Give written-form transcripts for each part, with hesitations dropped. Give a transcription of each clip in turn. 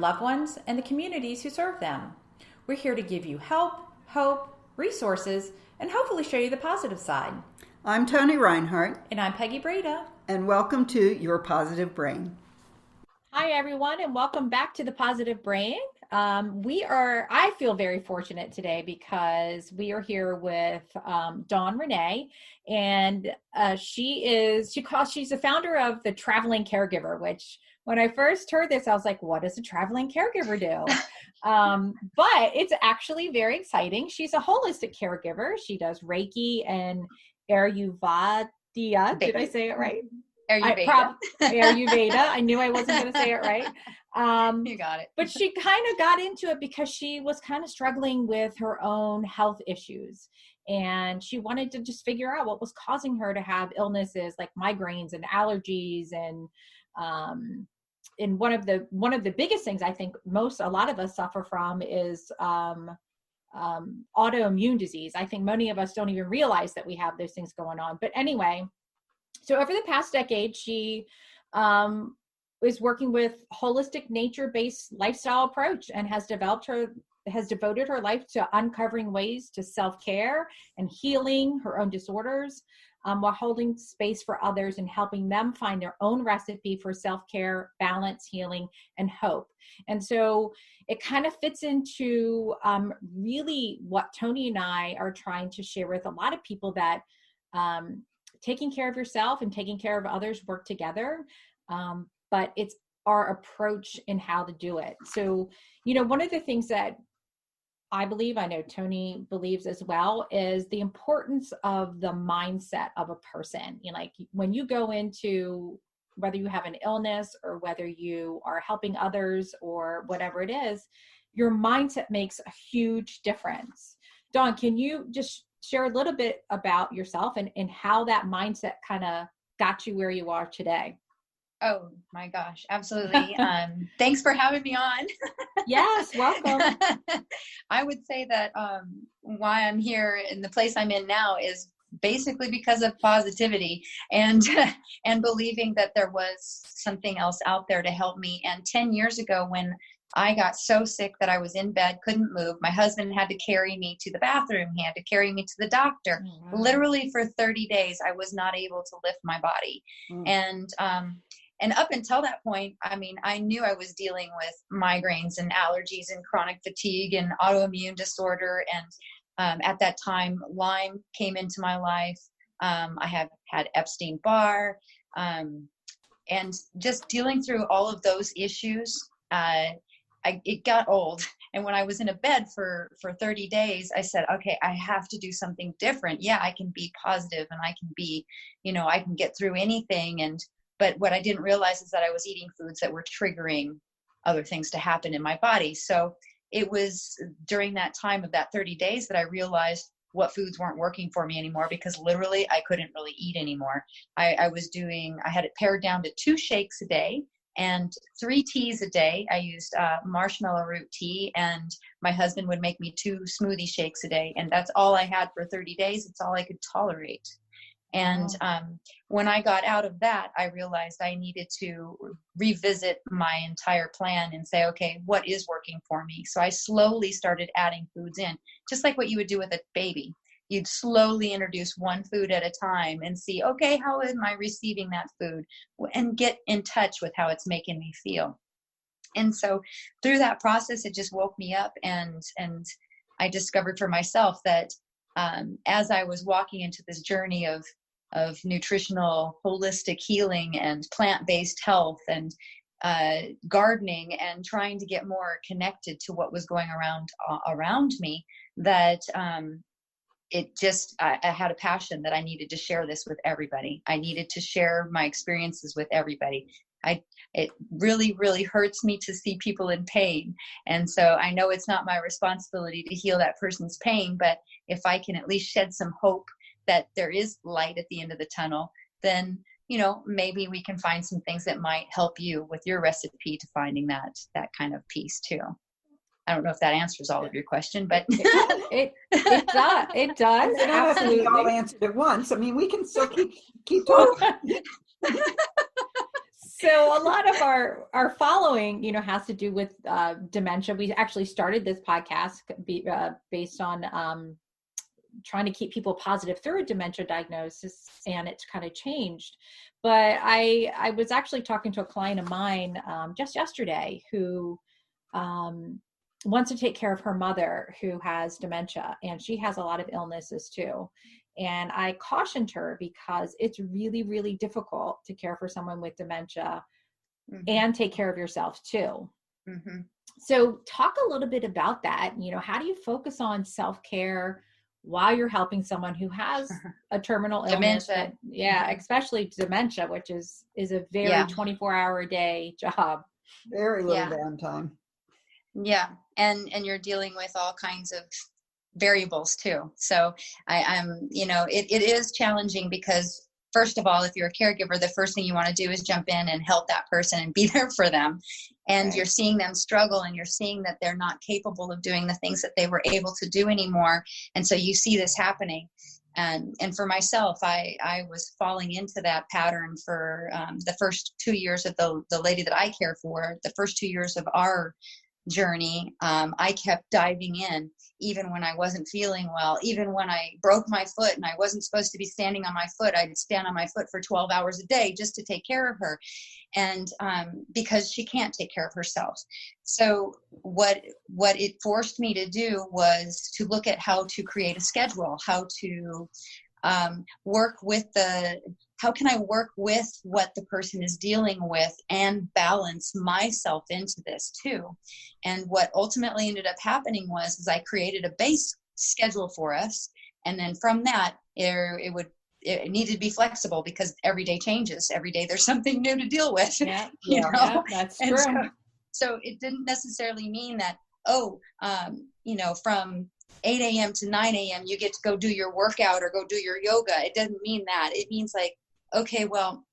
loved ones and the communities who serve them. We're here to give you help, hope, resources, and hopefully show you the positive side. I'm Tony Reinhardt. And I'm Peggy Breda. And welcome to Your Positive Brain. Hi, everyone, and welcome back to The Positive Brain. I feel very fortunate today because we are here with Dawn Renee, and she's the founder of the Traveling Caregiver, which when I first heard this, I was like, what does a traveling caregiver do? But it's actually very exciting. She's a holistic caregiver. She does Reiki and Ayurveda. Did I say it right? Ayurveda. I knew I wasn't going to say it right. You got it. But she kind of got into it because she was kind of struggling with her own health issues. And she wanted to just figure out what was causing her to have illnesses like migraines and allergies. And one of the biggest things I think a lot of us suffer from is autoimmune disease. I think many of us don't even realize that we have those things going on. But anyway, so over the past decade, she is working with holistic nature-based lifestyle approach and has devoted her life to uncovering ways to self-care and healing her own disorders, while holding space for others and helping them find their own recipe for self-care, balance, healing, and hope. And so it kind of fits into really what Tony and I are trying to share with a lot of people, that taking care of yourself and taking care of others work together. But it's our approach in how to do it. So, one of the things that I believe, I know Tony believes as well, is the importance of the mindset of a person. Like when you go into, whether you have an illness or whether you are helping others or whatever it is, your mindset makes a huge difference. Dawn, can you just share a little bit about yourself and how that mindset kind of got you where you are today? Oh my gosh, absolutely. Thanks for having me on. Yes, welcome. I would say that why I'm here in the place I'm in now is basically because of positivity and believing that there was something else out there to help me. And 10 years ago, when I got so sick that I was in bed, couldn't move, my husband had to carry me to the bathroom. He had to carry me to the doctor. Mm-hmm. Literally for 30 days, I was not able to lift my body. Mm. And up until that point, I knew I was dealing with migraines and allergies and chronic fatigue and autoimmune disorder. And at that time, Lyme came into my life. I have had Epstein-Barr, and just dealing through all of those issues, it got old. And when I was in a bed for 30 days, I said, okay, I have to do something different. Yeah, I can be positive and I can be, I can get through anything. But what I didn't realize is that I was eating foods that were triggering other things to happen in my body. So it was during that time of that 30 days that I realized what foods weren't working for me anymore, because literally I couldn't really eat anymore. I had it pared down to 2 shakes a day and 3 teas a day. I used marshmallow root tea, and my husband would make me 2 smoothie shakes a day. And that's all I had for 30 days. It's all I could tolerate. And when I got out of that, I realized I needed to revisit my entire plan and say, okay, what is working for me? So I slowly started adding foods in, just like what you would do with a baby. You'd slowly introduce one food at a time and see, okay, how am I receiving that food? And get in touch with how it's making me feel. And so through that process, it just woke me up, and I discovered for myself that as I was walking into this journey of nutritional, holistic healing and plant-based health and gardening and trying to get more connected to what was going around me, that I had a passion that I needed to share this with everybody. I needed to share my experiences with everybody. It really, really hurts me to see people in pain. And so I know it's not my responsibility to heal that person's pain, but if I can at least shed some hope that there is light at the end of the tunnel, then, maybe we can find some things that might help you with your recipe to finding that kind of peace too. I don't know if that answers all of your question, but it does. It does. Absolutely. All answered at once. We can still keep talking. So a lot of our following, has to do with dementia. We actually started this podcast based on trying to keep people positive through a dementia diagnosis, and it's kind of changed. But I was actually talking to a client of mine just yesterday who wants to take care of her mother who has dementia, and she has a lot of illnesses too. And I cautioned her because it's really, really difficult to care for someone with dementia and take care of yourself too. So talk a little bit about that. How do you focus on self-care while you're helping someone who has a terminal illness? Especially dementia, which is a very 24-hour a day job. Very little downtime. Yeah. And you're dealing with all kinds of variables too. So I'm, it is challenging because first of all, if you're a caregiver, the first thing you want to do is jump in and help that person and be there for them. And you're seeing them struggle, and you're seeing that they're not capable of doing the things that they were able to do anymore. And so you see this happening. And for myself, I was falling into that pattern for the first 2 years of the lady that I care for, the first 2 years of our journey. I kept diving in, even when I wasn't feeling well, even when I broke my foot and I wasn't supposed to be standing on my foot. I'd stand on my foot for 12 hours a day just to take care of her. And because she can't take care of herself. So what it forced me to do was to look at how to create a schedule, how to how can I work with what the person is dealing with and balance myself into this too. And what ultimately ended up happening was I created a base schedule for us. And then from that, it needed to be flexible because every day changes. Every day there's something new to deal with. Yeah, that's true. So it didn't necessarily mean that, from 8 a.m. to 9 a.m. you get to go do your workout or go do your yoga. It doesn't mean that. It means like, okay, well,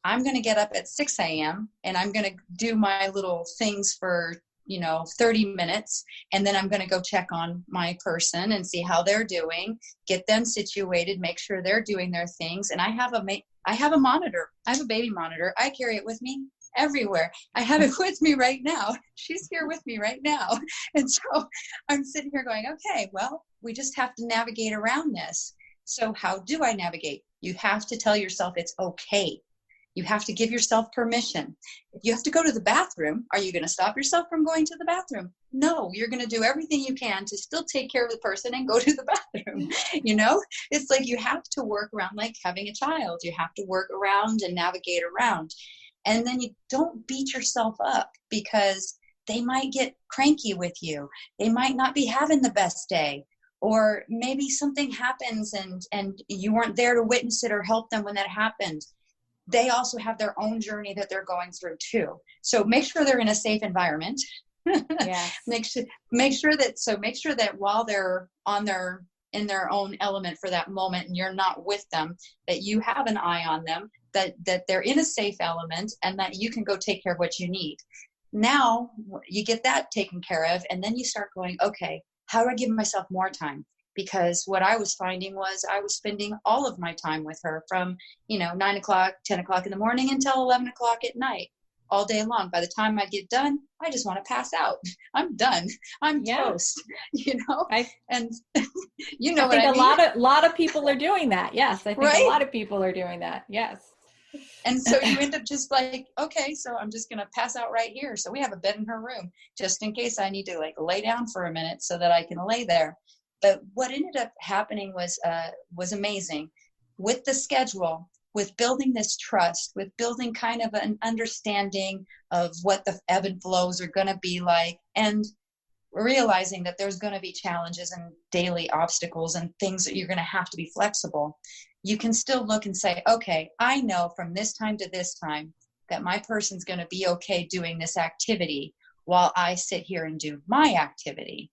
I'm going to get up at 6 a.m. and I'm going to do my little things for, 30 minutes. And then I'm going to go check on my person and see how they're doing, get them situated, make sure they're doing their things. And I have a monitor. I have a baby monitor. I carry it with me everywhere. I have it with me right now. She's here with me right now. And so I'm sitting here going, okay, well, we just have to navigate around this. So how do I navigate? You have to tell yourself it's okay. You have to give yourself permission. If you have to go to the bathroom, are you going to stop yourself from going to the bathroom? No, you're going to do everything you can to still take care of the person and go to the bathroom. It's like you have to work around like having a child. You have to work around and navigate around. And then you don't beat yourself up because they might get cranky with you. They might not be having the best day. Or maybe something happens and you weren't there to witness it or help them when that happened. They also have their own journey that they're going through too. So make sure they're in a safe environment. Yes. Make sure that while they're in their own element for that moment and you're not with them, that you have an eye on them, that they're in a safe element and that you can go take care of what you need. Now you get that taken care of, and then you start going, okay, how do I give myself more time? Because what I was finding was I was spending all of my time with her from, 9 o'clock, 10 o'clock in the morning until 11 o'clock at night, all day long. By the time I get done, I just want to pass out. I'm done. I'm toast, I think a lot of people are doing that. Yes. I think a lot of people are doing that. Yes. And so you end up just like, okay, so I'm just going to pass out right here. So we have a bed in her room just in case I need to like lay down for a minute so that I can lay there. But what ended up happening was amazing with the schedule, with building this trust, with building kind of an understanding of what the ebb and flows are going to be like, and realizing that there's going to be challenges and daily obstacles and things that you're going to have to be flexible. You can still look and say, okay, I know from this time to this time that my person's going to be okay doing this activity while I sit here and do my activity.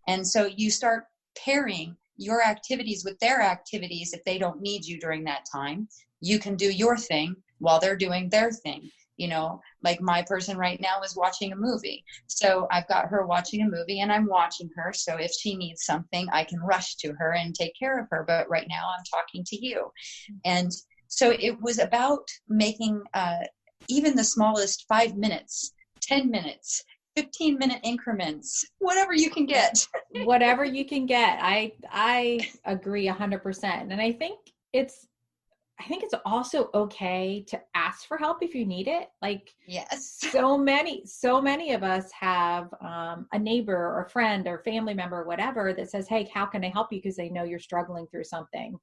And so you start pairing your activities with their activities. If they don't need you during that time, you can do your thing while they're doing their thing. Like my person right now is watching a movie. So I've got her watching a movie and I'm watching her. So if she needs something, I can rush to her and take care of her. But right now I'm talking to you. And so it was about making even the smallest 5 minutes, 10 minutes, 15-minute increments, whatever you can get. Whatever you can get. I agree 100%. And I think it's also okay to ask for help if you need it. Like, yes, so many of us have a neighbor or a friend or family member or whatever that says, hey, how can I help you? Because they know you're struggling through something.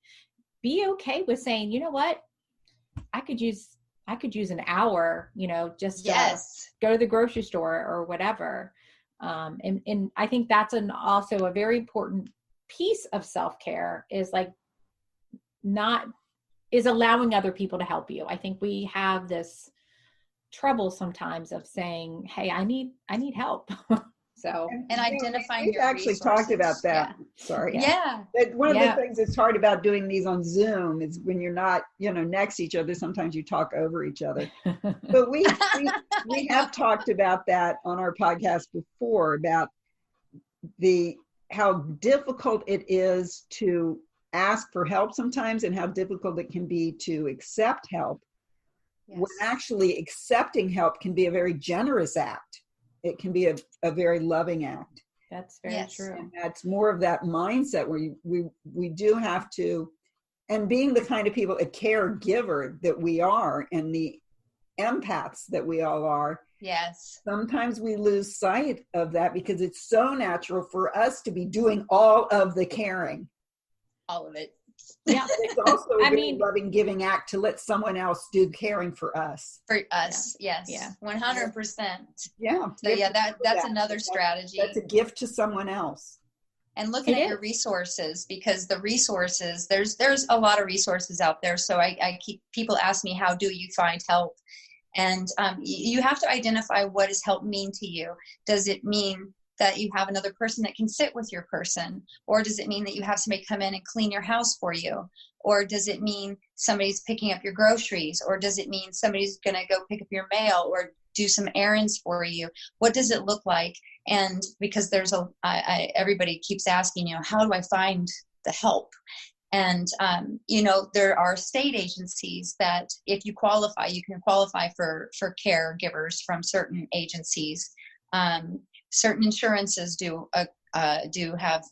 Be okay with saying, you know what, I could use an hour, just yes, go to the grocery store or whatever. And I think that's also a very important piece of self-care is allowing other people to help you. I think we have this trouble sometimes of saying, hey, I need help. So, and identifying we've your actually resources. talked about that. Yeah. Sorry. Yeah. But one of the things that's hard about doing these on Zoom is when you're not, next to each other, sometimes you talk over each other. But we have talked about that on our podcast before, about how difficult it is to ask for help sometimes and how difficult it can be to accept help. Yes. When actually accepting help can be a very generous act. It can be a very loving act. That's very true. And that's more of that mindset where we do have to, and being the kind of people, a caregiver that we are, and the empaths that we all are. Yes. Sometimes we lose sight of that because it's so natural for us to be doing all of the caring. All of it. Yeah, it's also a very loving, giving act to let someone else do caring for us. For us, yes. Yeah. 100%. Yeah. So yeah, that's another strategy. That's a gift to someone else. And looking at your resources, because the resources, there's a lot of resources out there. So I keep, people ask me, how do you find help? And you have to identify, what does help mean to you? Does it mean that you have another person that can sit with your person? Or does it mean that you have somebody come in and clean your house for you? Or does it mean somebody's picking up your groceries? Or does it mean somebody's going to go pick up your mail or do some errands for you? What does it look like? And because everybody keeps asking, how do I find the help? And, there are state agencies that if you qualify, you can qualify for caregivers from certain agencies. Certain insurances do have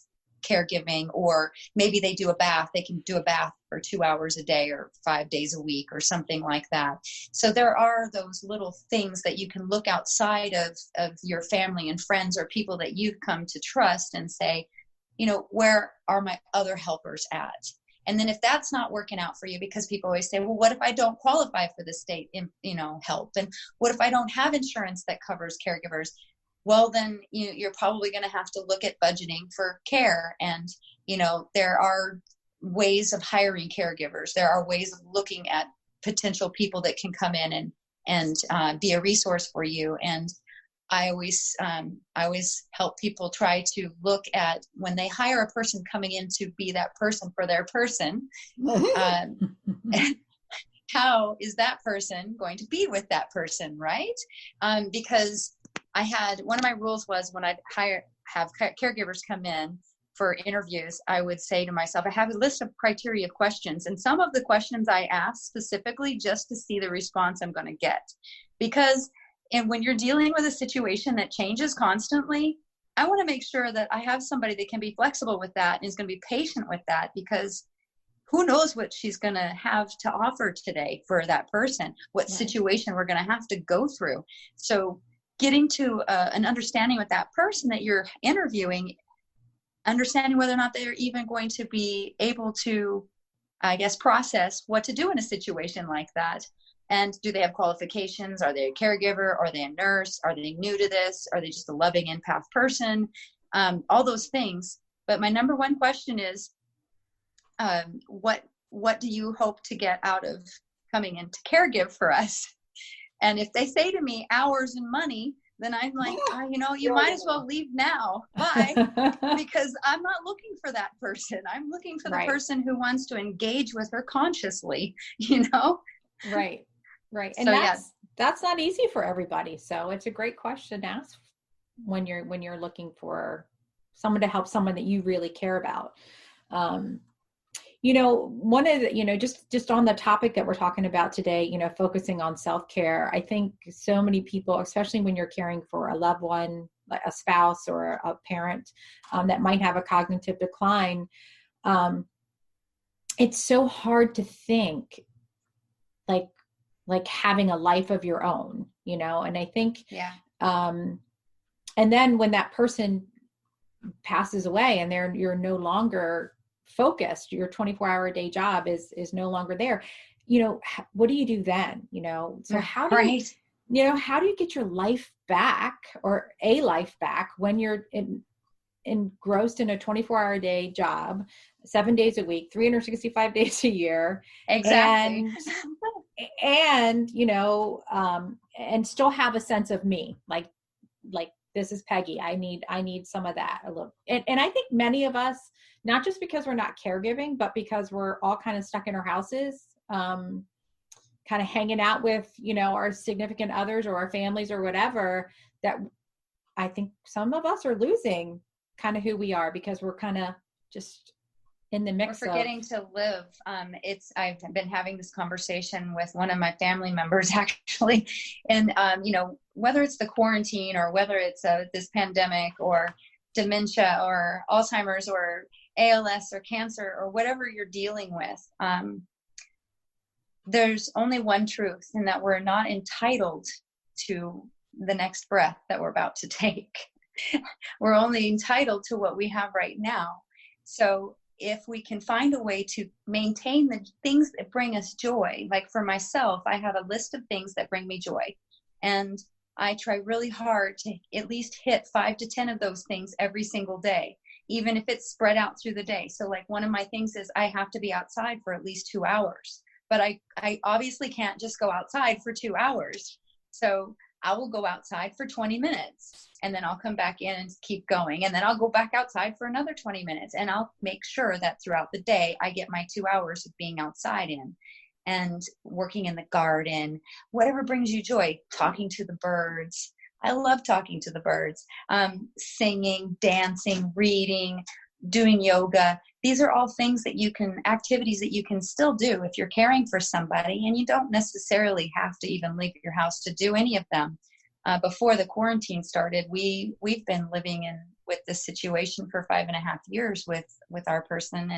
caregiving, or maybe they do a bath. They can do a bath for 2 hours a day or 5 days a week or something like that. So there are those little things that you can look outside of your family and friends or people that you've come to trust and say, where are my other helpers at? And then if that's not working out for you, because people always say, well, what if I don't qualify for the state, help? And what if I don't have insurance that covers caregivers? Well, then you're probably going to have to look at budgeting for care. And, there are ways of hiring caregivers. There are ways of looking at potential people that can come in and be a resource for you. And I always help people try to look at, when they hire a person coming in to be that person for their person, how is that person going to be with that person, right? Because one of my rules was, when I'd have caregivers come in for interviews, I would say to myself, I have a list of criteria questions. And some of the questions I ask specifically just to see the response I'm going to get. Because when you're dealing with a situation that changes constantly, I want to make sure that I have somebody that can be flexible with that and is going to be patient with that, because who knows what she's going to have to offer today for that person, what situation we're going to have to go through. So getting to an understanding with that person that you're interviewing, understanding whether or not they're even going to be able to, process what to do in a situation like that. And do they have qualifications? Are they a caregiver? Are they a nurse? Are they new to this? Are they just a loving empath person? All those things. But my number one question is, what do you hope to get out of coming in to caregive for us? And if they say to me hours and money, then I'm like, you might as well leave now. Bye. Because I'm not looking for that person. I'm looking for the person who wants to engage with her consciously, Right. Right. And so, that's not easy for everybody. So it's a great question to ask when you're looking for someone to help someone that you really care about. one of the, just on the topic that we're talking about today, focusing on self-care, I think so many people, especially when you're caring for a loved one, like a spouse or a parent that might have a cognitive decline, it's so hard to think like having a life of your own, and I think, and then when that person passes away and you're no longer focused, your 24-hour-a-day job is no longer there, what do you do then? So how do how do you get your life back, or a life back, when you're engrossed in a 24-hour-a-day job, 7 days a week, 365 days a year? Exactly. And and still have a sense of me, like this is Peggy. I need some of that a little. And I think many of us, not just because we're not caregiving, but because we're all kind of stuck in our houses, kind of hanging out with, our significant others or our families or whatever, that I think some of us are losing kind of who we are, because we're kind of just in the mix. We're forgetting to live. I've been having this conversation with one of my family members actually, and whether it's the quarantine or whether it's this pandemic or dementia or Alzheimer's or ALS or cancer or whatever you're dealing with, there's only one truth, and that we're not entitled to the next breath that we're about to take. We're only entitled to what we have right now. So if we can find a way to maintain the things that bring us joy, like for myself, I have a list of things that bring me joy, and I try really hard to at least hit 5 to 10 of those things every single day, even if it's spread out through the day. So like one of my things is I have to be outside for at least 2 hours, but I obviously can't just go outside for 2 hours. So I will go outside for 20 minutes and then I'll come back in and keep going. And then I'll go back outside for another 20 minutes. And I'll make sure that throughout the day, I get my 2 hours of being outside in and working in the garden, whatever brings you joy, talking to the birds. I love talking to the birds, singing, dancing, reading, doing yoga. These are all things that activities that you can still do if you're caring for somebody, and you don't necessarily have to even leave your house to do any of them. Before the quarantine started, we've been living with this situation for 5.5 years with our person,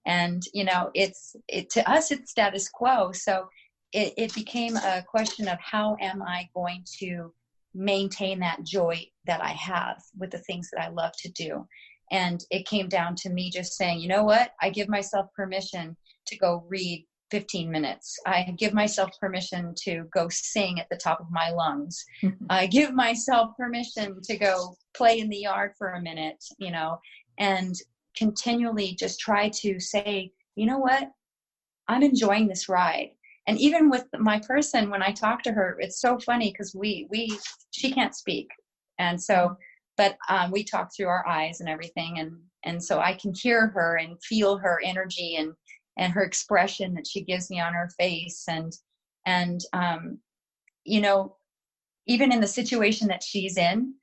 and to us it's status quo. So it became a question of, how am I going to maintain that joy that I have with the things that I love to do? And it came down to me just saying, you know what? I give myself permission to go read 15 minutes. I give myself permission to go sing at the top of my lungs. I give myself permission to go play in the yard for a minute, and continually just try to say, you know what? I'm enjoying this ride. And even with my person, when I talk to her, it's so funny because she can't speak. And so, but we talk through our eyes and everything. And so I can hear her and feel her energy and her expression that she gives me on her face. And even in the situation that she's in,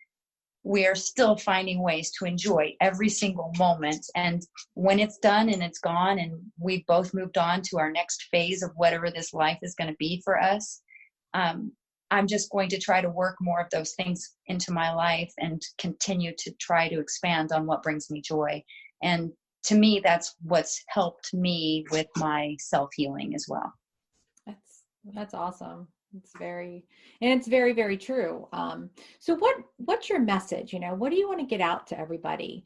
we're still finding ways to enjoy every single moment. And when it's done and it's gone and we've both moved on to our next phase of whatever this life is going to be for us, I'm just going to try to work more of those things into my life and continue to try to expand on what brings me joy. And to me, that's what's helped me with my self-healing as well. That's awesome. It's very, very true. So what's your message? What do you want to get out to everybody?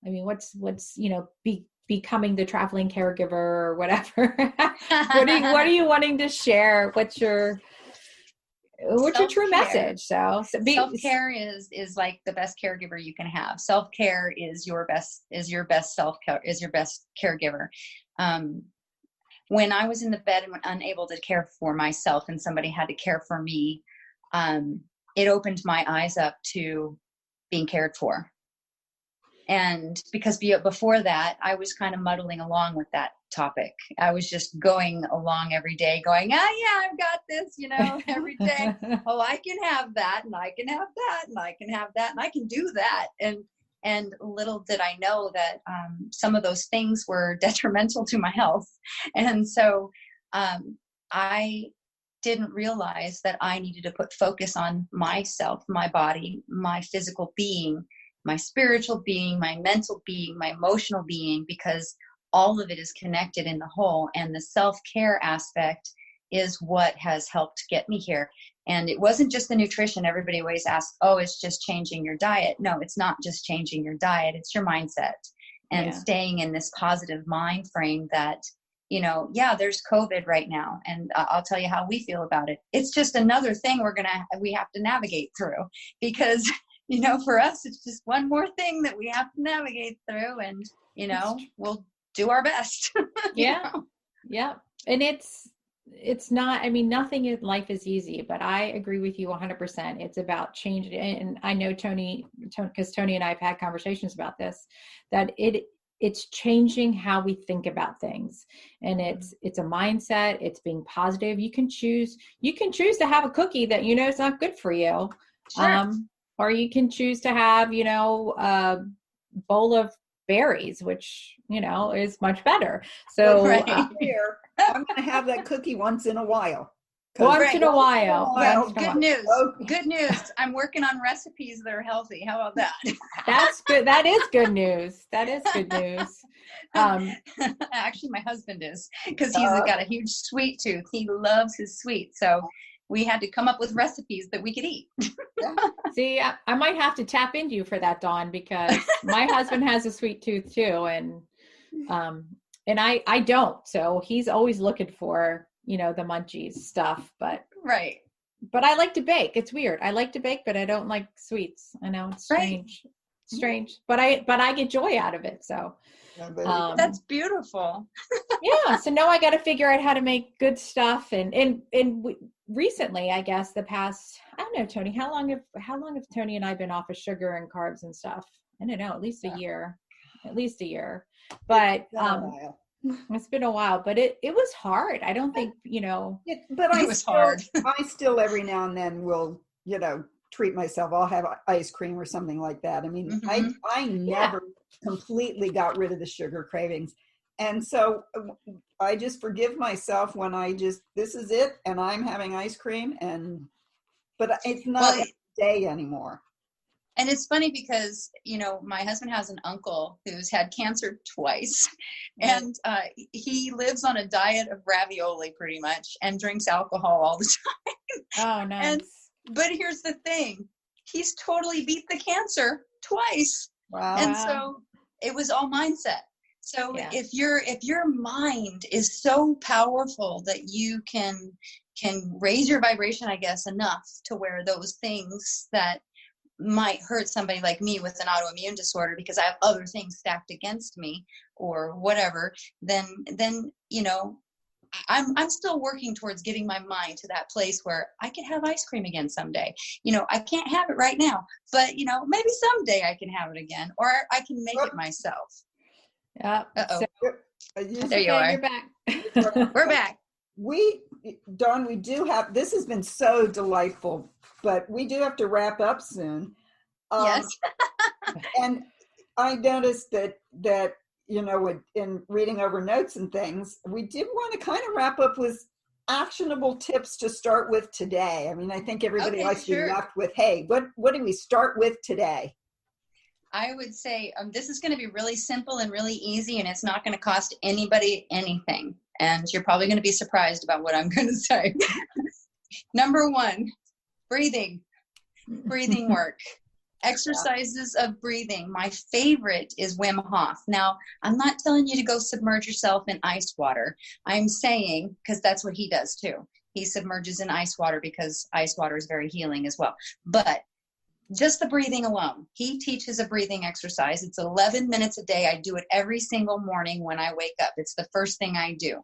What's becoming the traveling caregiver or whatever? what are you wanting to share? What's your true message? Self-care is like the best caregiver you can have. Self-care is your best self-care, is your best caregiver. When I was in the bed and unable to care for myself and somebody had to care for me, it opened my eyes up to being cared for. And because before that, I was kind of muddling along with that topic. I was just going along every day going, yeah, I've got this, every day. Oh, I can have that, and I can have that, and I can have that, and I can do that. And little did I know that some of those things were detrimental to my health. And so I didn't realize that I needed to put focus on myself, my body, my physical being, my spiritual being, my mental being, my emotional being, because all of it is connected in the whole. And the self-care aspect is what has helped get me here. And it wasn't just the nutrition. Everybody always asks, oh, it's just changing your diet. No, it's not just changing your diet. It's your mindset and staying in this positive mind frame that, you know, yeah, there's COVID right now. And I'll tell you how we feel about it. It's just another thing we have to navigate through, because, you know, for us, it's just one more thing that we have to navigate through, and, you know, we'll do our best. Yeah. Yeah. And it's not, I mean, nothing in life is easy, but I agree with you 100%. It's about changing. And I know Tony, because Tony and I have had conversations about this, that it's changing how we think about things. And it's a mindset. It's being positive. You can choose to have a cookie that, you know, is not good for you. Sure. Or you can choose to have, you know, a bowl of berries, which, you know, is much better. So I'm going to have that cookie once in a while. Once in a while. Well, good news. Good news. I'm working on recipes that are healthy. How about that? That's good. That is good news. That is good news. Actually, my husband is, because he's got a huge sweet tooth. He loves his sweet. So we had to come up with recipes that we could eat. See, I might have to tap into you for that, Dawn, because my husband has a sweet tooth too. And I don't. So he's always looking for, you know, the munchies stuff, but I like to bake. It's weird. I like to bake, but I don't like sweets. I know it's strange, but I get joy out of it. So that's beautiful. Yeah. So now I got to figure out how to make good stuff. And recently, I guess the past, I don't know, Tony, how long have Tony and I been off of sugar and carbs and stuff? I don't know, at least a year, but, it's been a while, but it was hard. I don't think, you know, it was hard. I still every now and then will, you know, treat myself. I'll have ice cream or something like that. I mean, I never completely got rid of the sugar cravings. And so I just forgive myself when this is it. And I'm having ice cream, but it's not a day anymore. And it's funny because, you know, my husband has an uncle who's had cancer twice, and he lives on a diet of ravioli pretty much and drinks alcohol all the time. Oh, nice. But here's the thing. He's totally beat the cancer twice. Wow. And so it was all mindset. So if your mind is so powerful that you can raise your vibration, I guess, enough to where those things that might hurt somebody like me with an autoimmune disorder because I have other things stacked against me or whatever, then you know, I'm still working towards getting my mind to that place where I can have ice cream again someday. You know, I can't have it right now, but you know, maybe someday I can have it again, or I can make it myself. Yeah. Uh-oh. There you are. You're back. We're back. Dawn, we do have, this has been so delightful, but we do have to wrap up soon. Yes. And I noticed that, you know, in reading over notes and things, we did want to kind of wrap up with actionable tips to start with today. I mean, I think everybody likes to be left with, hey, what do we start with today? I would say this is going to be really simple and really easy, and it's not going to cost anybody anything. And you're probably going to be surprised about what I'm going to say. Number 1, breathing work. Exercises of breathing. My favorite is Wim Hof. Now, I'm not telling you to go submerge yourself in ice water. I'm saying, because that's what he does too. He submerges in ice water because ice water is very healing as well. But just the breathing alone. He teaches a breathing exercise. It's 11 minutes a day. I do it every single morning when I wake up. It's the first thing I do.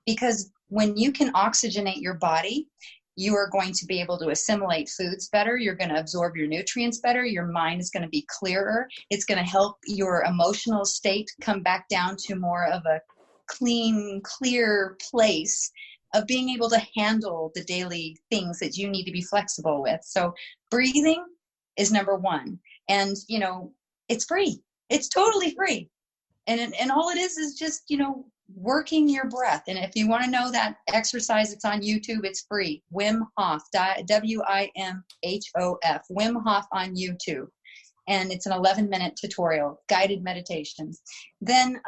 Because when you can oxygenate your body, you are going to be able to assimilate foods better. You're going to absorb your nutrients better. Your mind is going to be clearer. It's going to help your emotional state come back down to more of a clean, clear place of being able to handle the daily things that you need to be flexible with. So breathing is number 1. And, you know, it's free. It's totally free. And all it is just, working your breath. And if you want to know that exercise, it's on YouTube. It's free. Wim Hof, WIMHOF, Wim Hof on YouTube. And it's an 11-minute tutorial, guided meditations. Then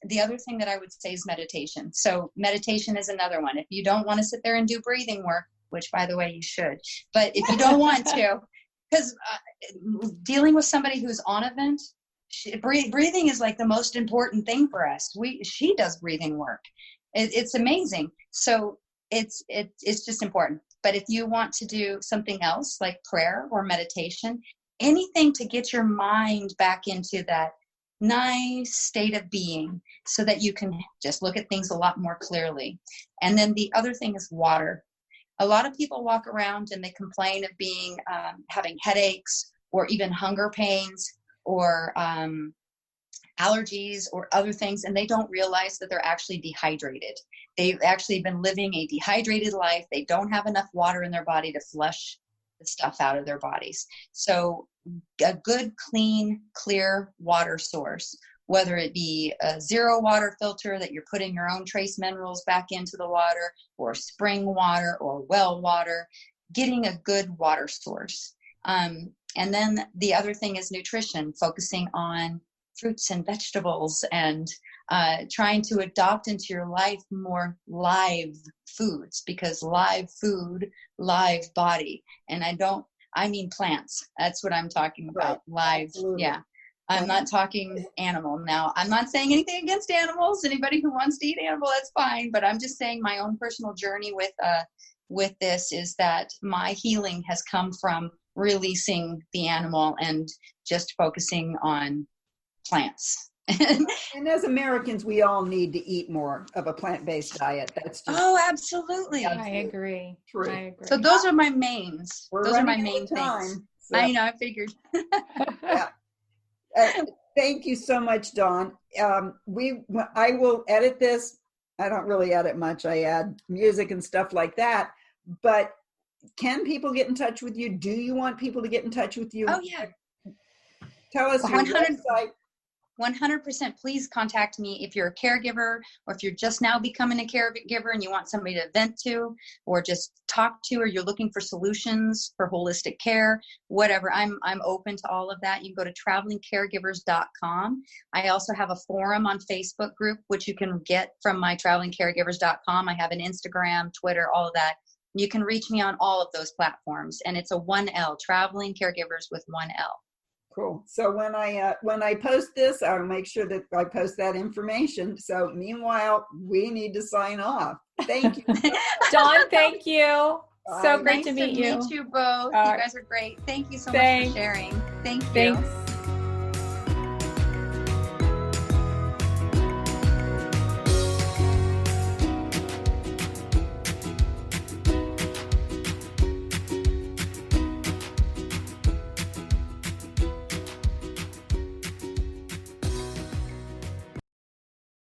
the other thing that I would say is meditation. So meditation is another one. If you don't want to sit there and do breathing work, which by the way, you should, but if you don't want to, because dealing with somebody who's on a vent, breathing is like the most important thing for us. She does breathing work. It's amazing. So it's just important. But if you want to do something else like prayer or meditation, anything to get your mind back into that nice state of being so that you can just look at things a lot more clearly. And then the other thing is water. A lot of people walk around and they complain of having headaches or even hunger pains or allergies or other things, and they don't realize that they're actually dehydrated. They've actually been living a dehydrated life. They don't have enough water in their body to flush the stuff out of their bodies. So a good, clean, clear water source, whether it be a zero water filter that you're putting your own trace minerals back into the water, or spring water or well water, getting a good water source. And then the other thing is nutrition, focusing on fruits and vegetables and trying to adopt into your life more live foods, because live food, live body. And I mean plants. That's what I'm talking about. Right. Live. Absolutely. Yeah. I'm not talking animal. Now, I'm not saying anything against animals. Anybody who wants to eat animal, that's fine. But I'm just saying my own personal journey with this is that my healing has come from releasing the animal and just focusing on plants. And as Americans, we all need to eat more of a plant-based diet. That's just absolutely. I agree. True. I agree. So those are my mains. Those are my main things. So. I know. I figured. Yeah. Thank you so much, Dawn. I will edit this. I don't really edit much. I add music and stuff like that. But can people get in touch with you? Do you want people to get in touch with you? Oh, yeah. Tell us your website. 100%. Please contact me if you're a caregiver, or if you're just now becoming a caregiver and you want somebody to vent to or just talk to, or you're looking for solutions for holistic care, whatever. I'm open to all of that. You can go to travelingcaregivers.com. I also have a forum on Facebook group, which you can get from my travelingcaregivers.com. I have an Instagram, Twitter, all of that. You can reach me on all of those platforms, and it's a 1L, Traveling Caregivers with 1L. Cool. So when I post this, I'll make sure that I post that information. So meanwhile, we need to sign off. Thank you. Dawn, thank you. So great nice to meet you. Nice to meet you both. You guys are great. Thank you so much for sharing. Thank you. Thanks.